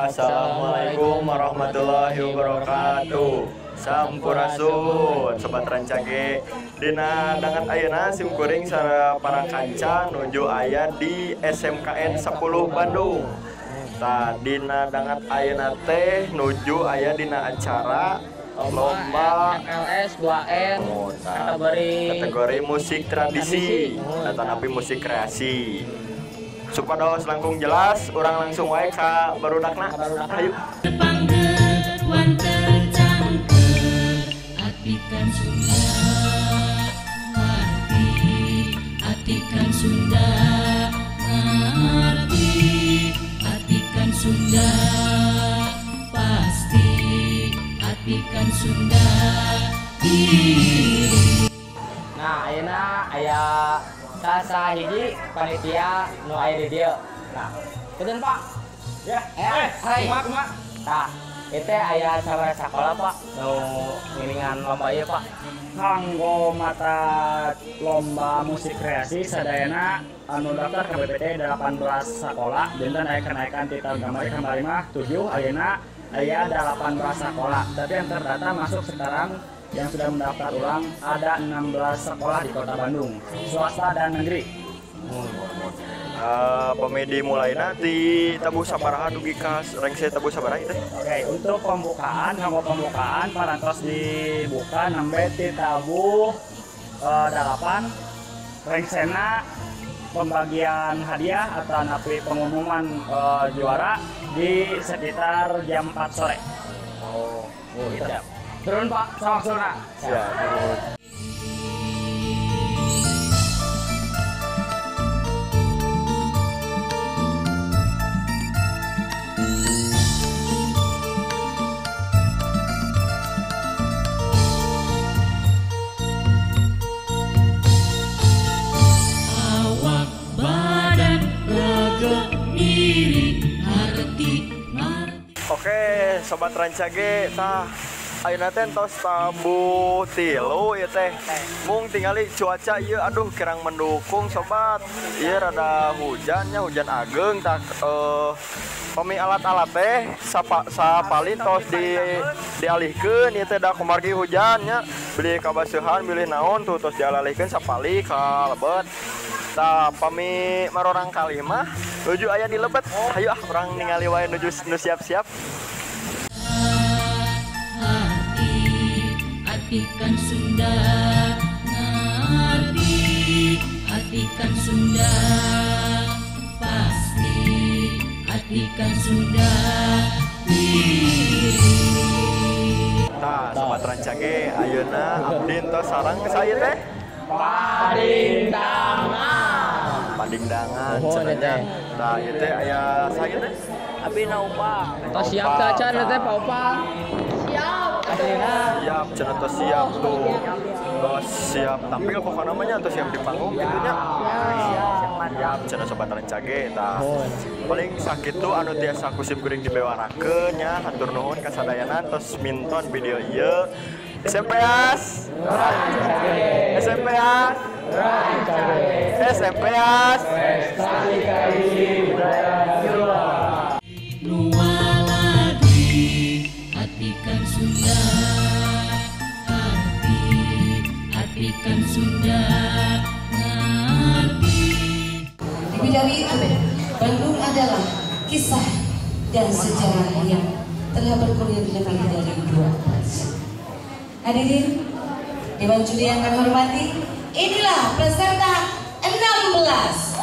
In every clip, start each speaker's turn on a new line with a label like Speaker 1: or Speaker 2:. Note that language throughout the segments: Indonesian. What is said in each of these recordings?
Speaker 1: Assalamualaikum warahmatullahi wabarakatuh. Sampurasun sobat rancage dina dangan ayeuna simkuring sareng para kanca nuju aya di SMKN 10 Bandung. Tah dina dangan ayeuna teh nuju aya dina acara lomba
Speaker 2: LS 2N
Speaker 1: kategori musik tradisi atau napi musik kreasi. Supados langkung jelas orang langsung wae ka barudakna. Ayo.
Speaker 3: Atikan Sunda ngerti, Atikan Sunda ngerti, Atikan Sunda pasti, Atikan Sunda diri.
Speaker 2: Nah, ayeuna aya sahiji panitia nu aya di dieu. Nah, punten Pak. Ya, hai. Kumaha? Tah, itu aya sabaraha sakola Pak nu ngiringan lomba ieu Pak.
Speaker 4: Kanggo mata lomba musik kreasi sadayana anu daftar ka BPT 18 sakola dinten aya kenaikan ti tahun kamari mah 7 ayeuna aya 18 sakola. Tapi yang terdata masuk sekarang yang sudah mendaftar ulang ada 16 sekolah di Kota Bandung, swasta dan negeri.
Speaker 1: Pemedi mulai nanti tabu sabaraha dugi ka rengse tabu sabaraha teh.
Speaker 4: Oke, untuk pembukaan parantos dibuka nembe ti tabu 8 rengsena pembagian hadiah atau napi pengumuman juara di sekitar jam 4 sore.
Speaker 1: Oh,
Speaker 4: Gitu. Turun Pak, sama-sama.
Speaker 1: ya, turun.
Speaker 3: Awak badan raga diri arti marti.
Speaker 1: Oke, sobat rancage, tah ayeuna teh tos tabu 3 ieu teh. Mung tingali cuaca ieu aduh kirang mendukung sobat. Ieu rada hujannya, hujan ageng tah pami alat-alat teh sapalin tos dialihkeun ieu teh da kumargi hujannya. Beli kabaseuhan milih naon tuh tos dialihkeun sapali ka lebet. Tah pami marorang kali mah nuju aya di lebet. Hayu urang ningali wae nuju nu siap-siap.
Speaker 3: Atikan Sunda ngerti, Atikan Sunda pasti, Atikan Sunda diri.
Speaker 1: Tah sobat rancage ayeuna abdi tos sareng saya teh padingdangan cenanya. Tah ieu teh aya saya teh
Speaker 2: Abi na Upa. Tos siap teh acan teh Pak Upa. Siap.
Speaker 1: siap cenah tos siap tuh. Tos siap tampil pokoknya namanya atau siap di panggung gitunya. Siap cenah sobat rancage tah. Paling sakit tuh anu tiasa kusip kuring dibewarakeun nya hatur nuhun ka sadayana tos minton video ieu. SMPAS SMPAS SMPAS
Speaker 3: Nuwaladi Atikan Sunda arti, Atikan Sunda ngerti.
Speaker 5: Lebih dari itu, Bandung adalah kisah dan sejarah yang telah bergulir lebih dari 2 abad. Hadirin, Dewan Juri yang kami hormati, inilah peserta 16.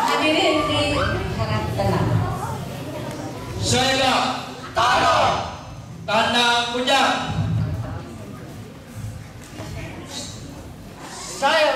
Speaker 5: Hadirin diharap tenang.
Speaker 6: Saya tanda kujang. Saya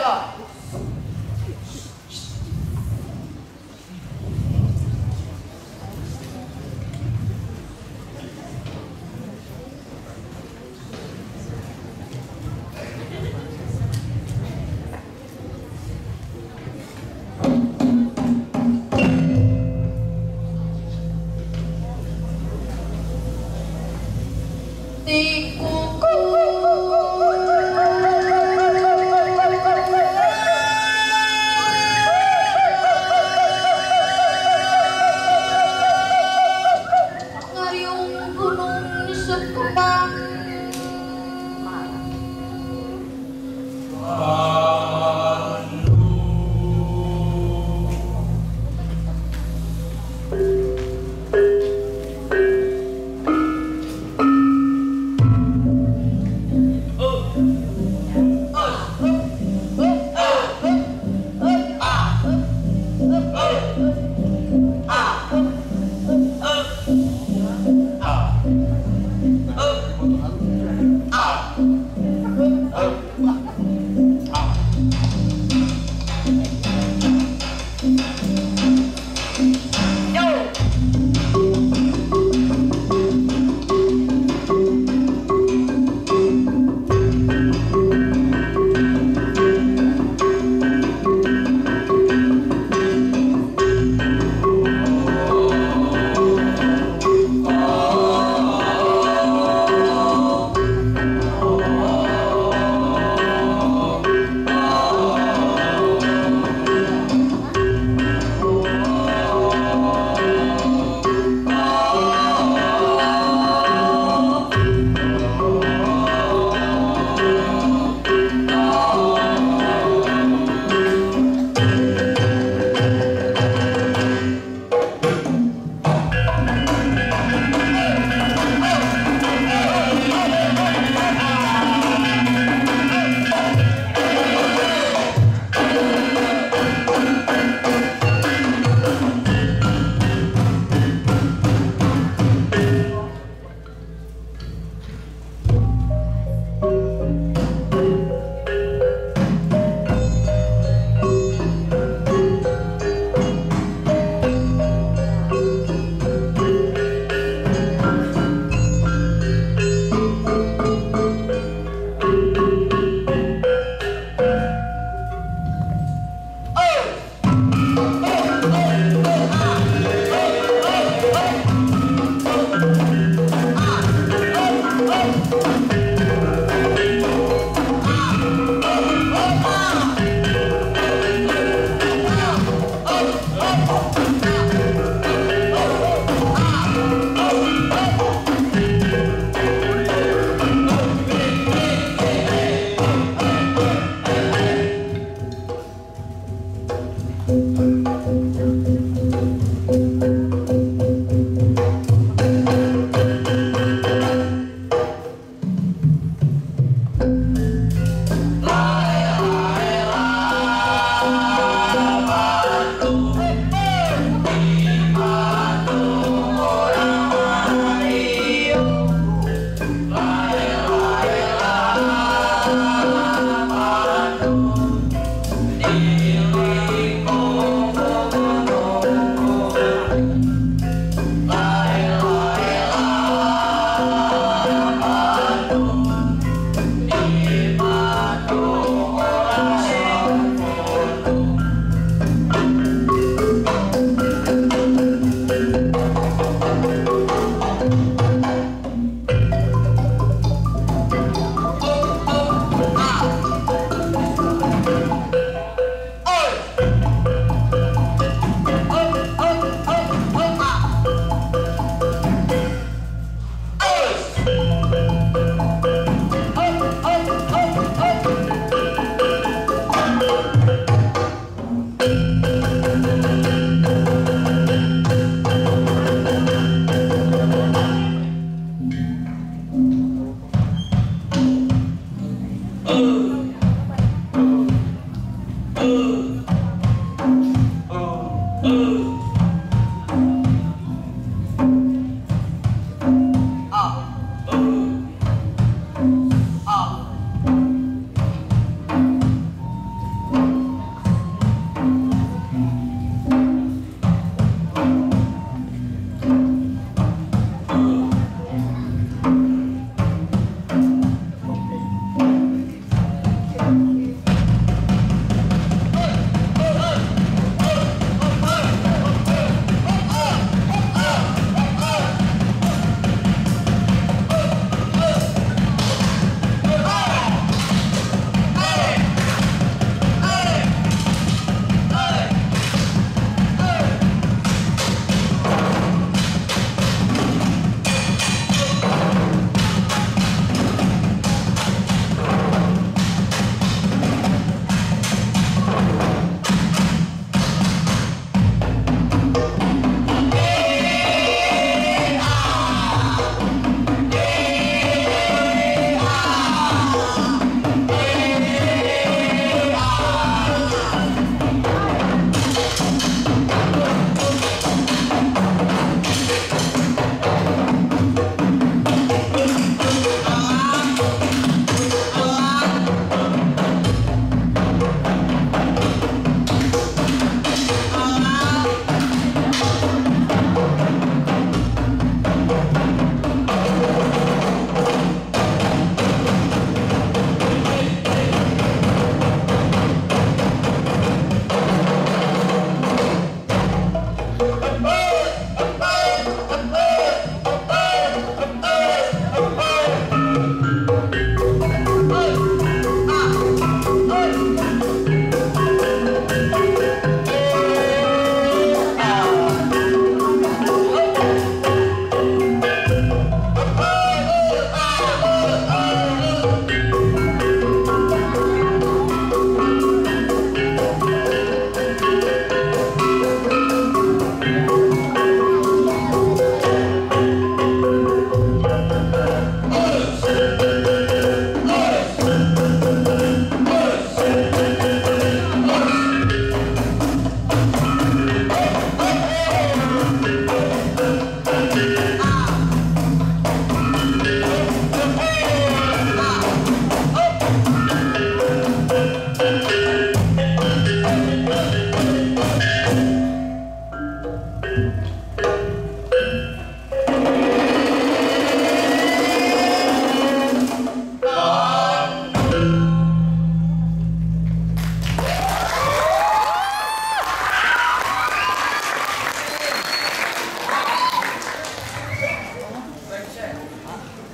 Speaker 5: Tiku kuku Ngariung gunung sekembang.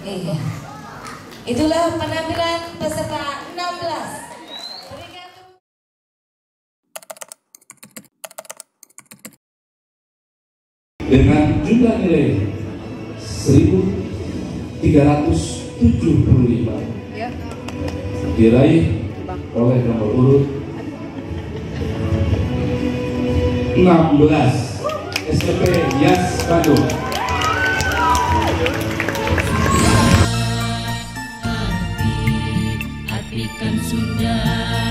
Speaker 5: Iya. Itulah penampilan peserta 16.
Speaker 6: Dengan jumlah nilai 1.375 diraih oleh nomor urut 16 SMP Yas Bandung.
Speaker 3: Hati kan sudah